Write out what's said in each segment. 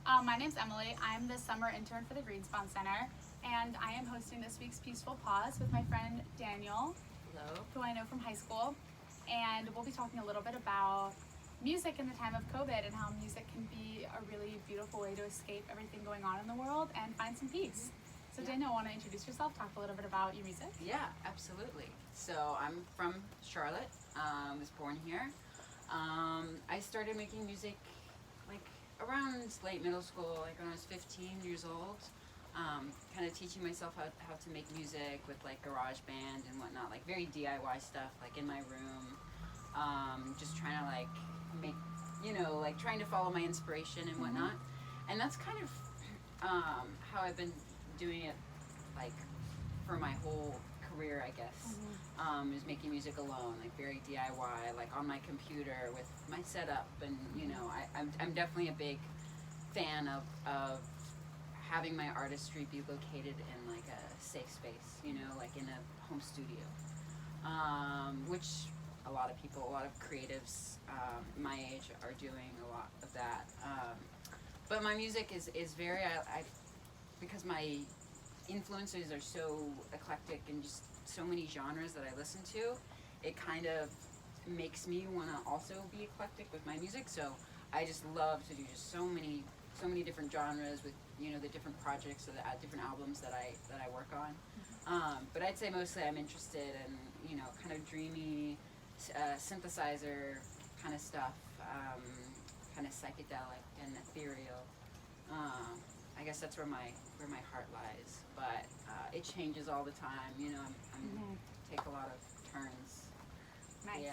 My name's Emily. I'm the summer intern for the Greenspon Center, and I am hosting this week's Peaceful Pause with my friend Daniel, Hello. who I know from high school. And we'll be talking a little bit about music in the time of COVID and how music can be a really beautiful way to escape everything going on in the world and find some peace. So Yeah. Daniel, want to introduce yourself, talk a little bit about your music? Yeah, absolutely. So I'm from Charlotte. Was born here. I started making music like around late middle school, like when I was 15 years old. Kind of teaching myself how to make music with like garage band and whatnot, like very DIY stuff, like in my room. Just trying to like make, like trying to follow my inspiration and whatnot. And that's kind of how I've been doing it, like for my whole career, I guess. Is making music alone, like very DIY, like on my computer with my setup, and I'm definitely a big fan of having my artistry be located in like a safe space, like in a home studio, which a lot of creatives my age are doing a lot of that. But my music is very, I because my influences are so eclectic and just so many genres that I listen to, it kind of makes me want to also be eclectic with my music. So I just love to do just so many different genres with the different projects or the different albums that I work on. But I'd say mostly I'm interested in kind of dreamy synthesizer kind of stuff, kind of psychedelic and ethereal. I guess that's where my heart lies, but it changes all the time. I'm take a lot of turns. Nice. Yeah.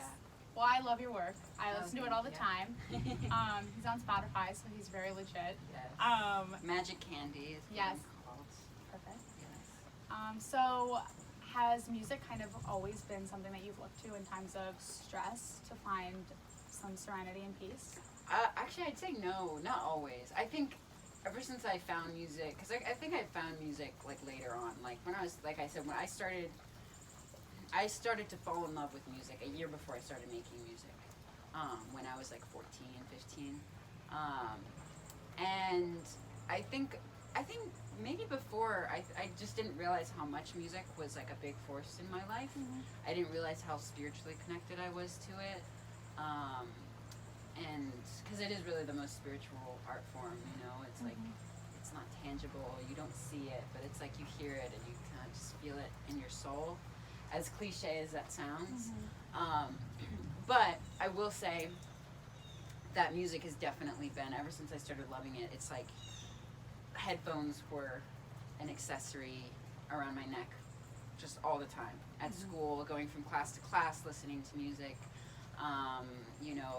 Well, I love your work. I listen to it all the Yeah. time. He's on Spotify, so he's very legit. Yes. Magic Candy is what Yes. I'm called. Perfect. Yes. So has music kind of always been something that you've looked to in times of stress to find some serenity and peace? Actually, I'd say no, not always. I think ever since I found music, because I think I found music like later on. Like when I was, like I said, when I started to fall in love with music a year before I started making music, when I was like 14, 15. And I think maybe before I just didn't realize how much music was like a big force in my life. I didn't realize how spiritually connected I was to it. And because it is really the most spiritual art form, it's like, it's not tangible, you don't see it, but it's like you hear it and you kind of just feel it in your soul, as cliche as that sounds. But I will say that music has definitely been, ever since I started loving it, it's like headphones were an accessory around my neck just all the time. At school, going from class to class, listening to music.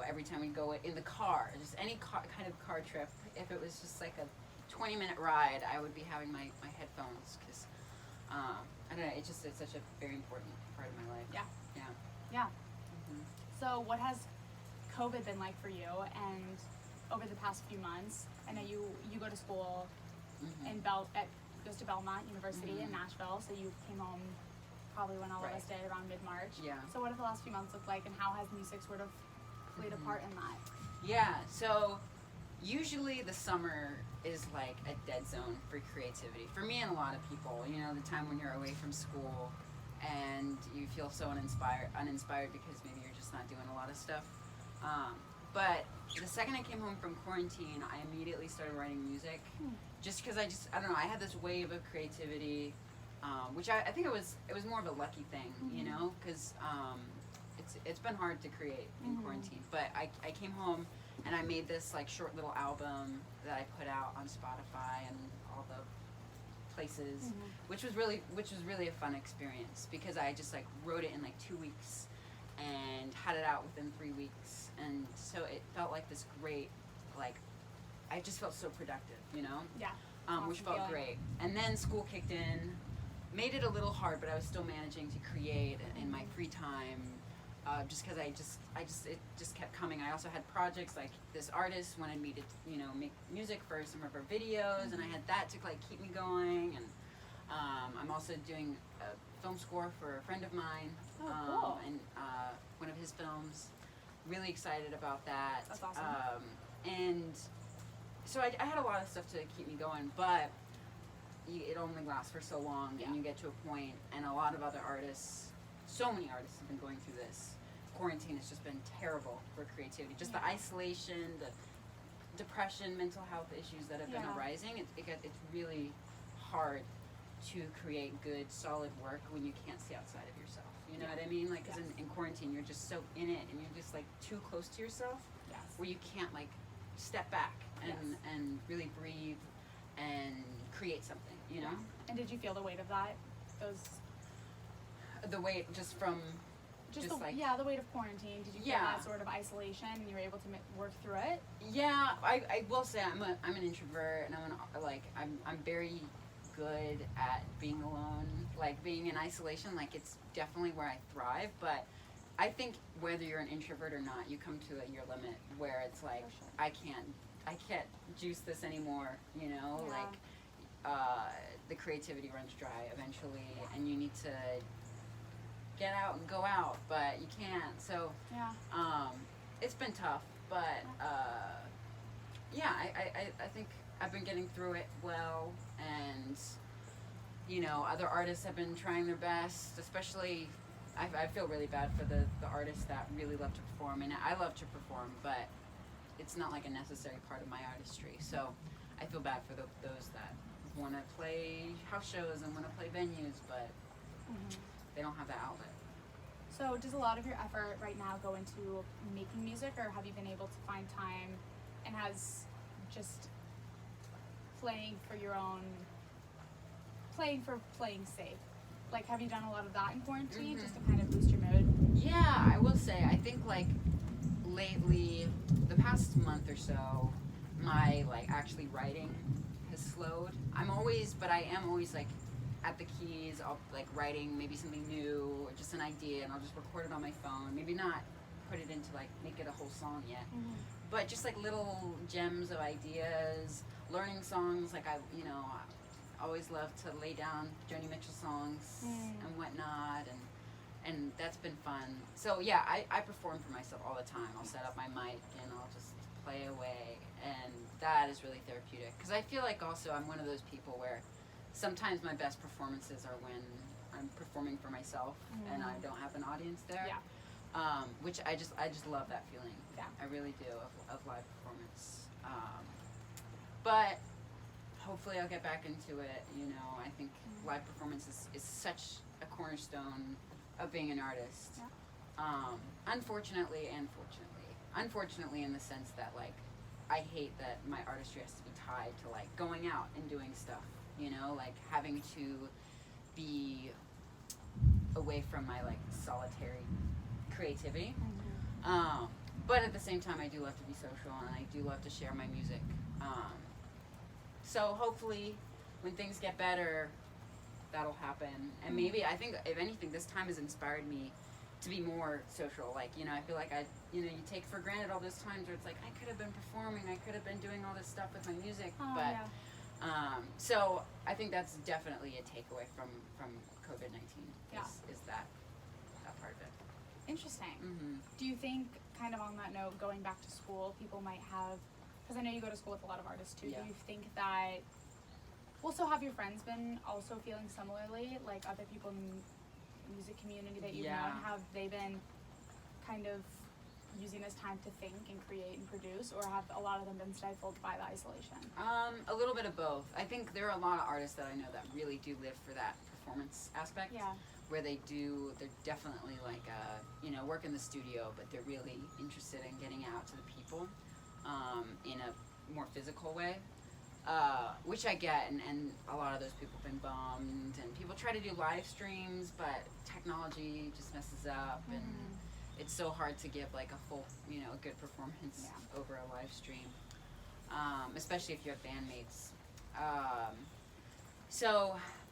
Every time we go in the car, just any kind of car trip, if it was just like a 20-minute ride, I would be having my headphones, because I don't know, it's such a very important part of my life. Yeah. So what has COVID been like for you, and over the past few months? I know you go to school in goes to Belmont University in Nashville, so you came home probably when all of us did, around mid-March. Yeah. So what have the last few months looked like, and how has music sort of played a part in that? Yeah, so usually the summer is like a dead zone for creativity. For me and a lot of people, the time when you're away from school and you feel so uninspired because maybe you're just not doing a lot of stuff. But the second I came home from quarantine, I immediately started writing music, just because I don't know, I had this wave of creativity, which I think it was more of a lucky thing, because it's been hard to create in quarantine. But I came home and I made this like short little album that I put out on Spotify and all the places, which was really a fun experience, because I just like wrote it in like 2 weeks and had it out within 3 weeks, and so it felt like this great, like, I just felt so productive, Yeah. Which Awesome felt feeling. great. And then school kicked in, made it a little hard, but I was still managing to create in my free time, just because it just kept coming. I also had projects, like this artist wanted me to make music for some of her videos, and I had that to like keep me going. And I'm also doing a film score for a friend of mine, cool. and one of his films. Really excited about that. That's awesome. And so I had a lot of stuff to keep me going, but it only lasts for so long, and you get to a point, and a lot of other artists, so many artists have been going through this. Quarantine has just been terrible for creativity. Just the isolation, the depression, mental health issues that have been arising. It's really hard to create good, solid work when you can't see outside of yourself. You know what I mean? Like, because in quarantine, you're just so in it, and you're just like too close to yourself, where you can't like step back and really breathe and create something. You know? And did you feel the weight of that? The weight just from the weight of quarantine. Did you feel that sort of isolation, and you were able to work through it? Yeah, I will say I'm an introvert, and I'm very good at being alone, like being in isolation. Like, it's definitely where I thrive. But I think whether you're an introvert or not, you come to your limit where it's like I can't juice this anymore. You know, the creativity runs dry eventually, and you need to get out and go out, but you can't. So it's been tough, but I think I've been getting through it well, and other artists have been trying their best. Especially, I feel really bad for the artists that really love to perform, and I love to perform, but it's not like a necessary part of my artistry. So I feel bad for those that want to play house shows and want to play venues, but they don't have that outlet. So does a lot of your effort right now go into making music, or have you been able to find time, and has just playing for playing's sake? Like, have you done a lot of that in quarantine just to kind of boost your mood? Yeah, I will say, I think like lately, the past month or so, my actually writing has slowed. I am always like at the keys. I'll writing maybe something new or just an idea, and I'll just record it on my phone. Maybe not put it into make it a whole song yet, but just little gems of ideas, learning songs. I always love to lay down Joni Mitchell songs and whatnot, and that's been fun. So yeah, I perform for myself all the time. I'll set up my mic and I'll just play away, and that is really therapeutic, because I feel like also I'm one of those people where sometimes my best performances are when I'm performing for myself and I don't have an audience there. Which I just love that feeling. I really do, of live performance. But hopefully I'll get back into it. I think live performance is such a cornerstone of being an artist. Unfortunately and fortunately. Unfortunately in the sense that I hate that my artistry has to be tied to going out and doing stuff. Having to be away from my solitary creativity. But at the same time, I do love to be social, and I do love to share my music. So hopefully when things get better, that'll happen. And maybe, I think, if anything, this time has inspired me to be more social. I feel like you take for granted all those times where it's I could have been performing, I could have been doing all this stuff with my music, so I think that's definitely a takeaway from COVID-19 is that part of it. Interesting. Do you think, kind of on that note, going back to school, people might have, because I know you go to school with a lot of artists too, do you think that, so have your friends been also feeling similarly, other people in the music community that you've known, have they been kind of using this time to think and create and produce, or have a lot of them been stifled by the isolation? A little bit of both. I think there are a lot of artists that I know that really do live for that performance aspect, where they're definitely work in the studio, but they're really interested in getting out to the people in a more physical way, which I get, and a lot of those people have been bummed, and people try to do live streams, but technology just messes up, and it's so hard to give a full, a good performance over a live stream, especially if you have bandmates.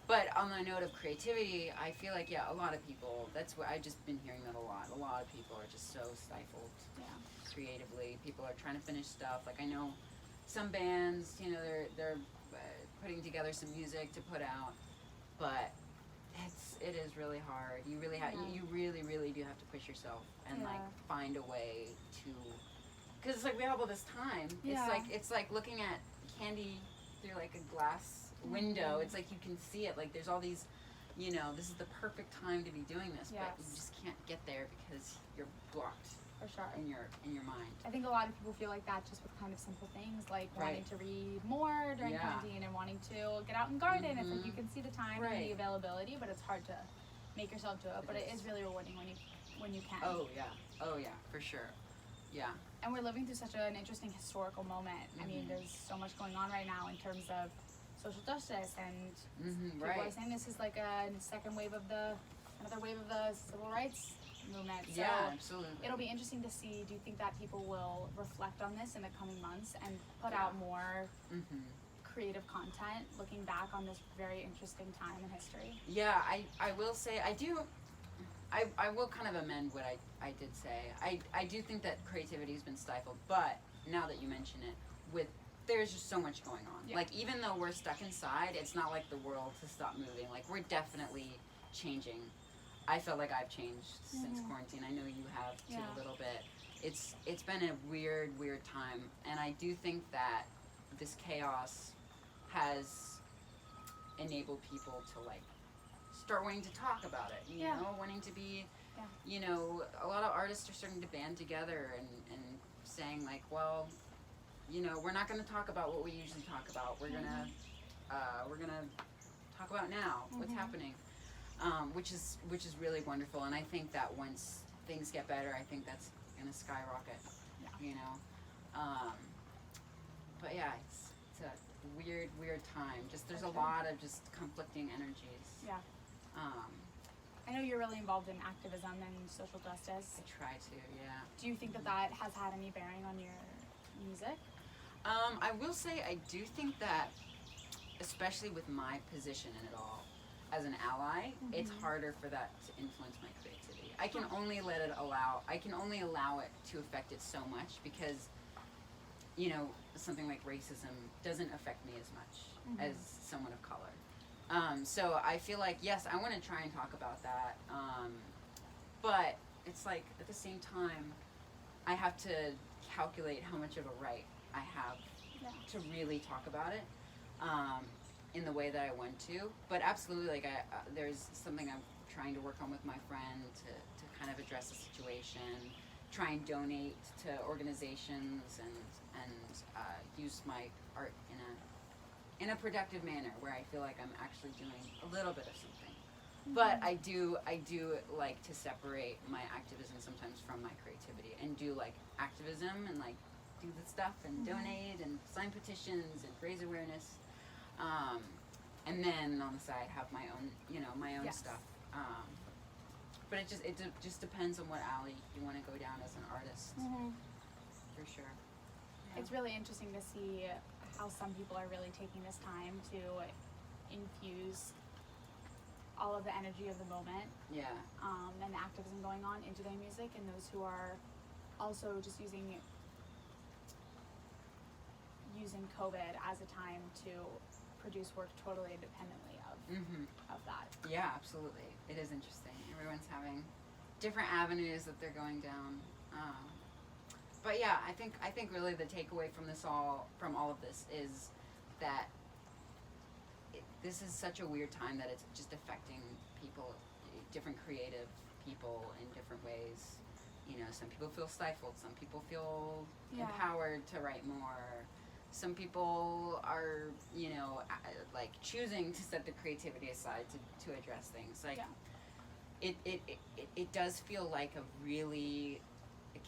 But on the note of creativity, I feel like, a lot of people, that's what I've just been hearing that a lot. A lot of people are just so stifled creatively. People are trying to finish stuff. I know some bands, they're putting together some music to put out, but it is really hard. You really have, you really, really do have to push yourself and find a way to, because it's we have all this time. It's like looking at candy through like a glass window. It's like you can see it. Like there's all these, this is the perfect time to be doing this, but you just can't get there because you're blocked. For sure. In your mind. I think a lot of people feel like that just with kind of simple things like wanting to read more during quarantine and wanting to get out and garden. It's like you can see the time and the availability, but it's hard to make yourself do it. But it is really rewarding when you can. Oh yeah, for sure. Yeah. And we're living through such an interesting historical moment. I mean, there's so much going on right now in terms of social justice, and people are saying this is like another wave of the civil rights movement. So absolutely. It'll be interesting to see. Do you think that people will reflect on this in the coming months and put out more creative content looking back on this very interesting time in history? Yeah, I will say I will kind of amend what I did say. I do think that creativity has been stifled, but now that you mention it, there's just so much going on. Yeah. Like even though we're stuck inside, it's not like the world has stopped moving. Like we're definitely changing. I feel like I've changed since quarantine. I know you have too a little bit. It's been a weird time, and I do think that this chaos has enabled people to like start wanting to talk about it. You know, wanting to be. A lot of artists are starting to band together and saying like, well, we're not going to talk about what we usually talk about. We're gonna talk about now what's happening. Which is really wonderful, and I think that once things get better, I think that's gonna skyrocket. But yeah, it's a weird time. Just there's a lot of just conflicting energies. Yeah. I know you're really involved in activism and social justice. I try to, yeah. Do you think that has had any bearing on your music? I will say I do think that, especially with my position in it all, as an ally, it's harder for that to influence my creativity. I can only allow it to affect it so much because, something like racism doesn't affect me as much as someone of color. So I feel like, yes, I want to try and talk about that. But it's like, at the same time, I have to calculate how much of a right I have to really talk about it. In the way that I want to, but absolutely, like there's something I'm trying to work on with my friend to kind of address the situation, try and donate to organizations and use my art in a productive manner where I feel like I'm actually doing a little bit of something. But I do like to separate my activism sometimes from my creativity and do like activism and like do the stuff and donate and sign petitions and raise awareness. And then on the side have my own stuff. But it just depends on what alley you want to go down as an artist. For sure. Yeah. It's really interesting to see how some people are really taking this time to infuse all of the energy of the moment. Yeah. And the activism going on into their music, and those who are also just using COVID as a time to produce work totally independently of that. Yeah, absolutely. It is interesting. Everyone's having different avenues that they're going down. But yeah, I think really the takeaway from all of this is that this is such a weird time that it's just affecting people, different creative people in different ways. Some people feel stifled. Some people feel empowered to write more. Some people are, like choosing to set the creativity aside to address things. Like, it does feel like a really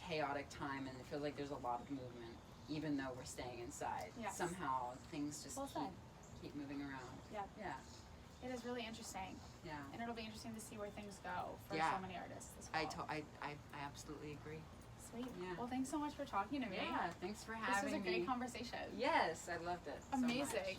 chaotic time, and it feels like there's a lot of movement, even though we're staying inside. Yes. Somehow things just Well said. keep moving around. Yeah. Yeah. It is really interesting. Yeah. And it'll be interesting to see where things go for so many artists this fall. I absolutely agree. Sweet. Yeah. Well, thanks so much for talking to me. Yeah, thanks for having me. This was a great conversation. Yes, I loved it. Amazing. So much.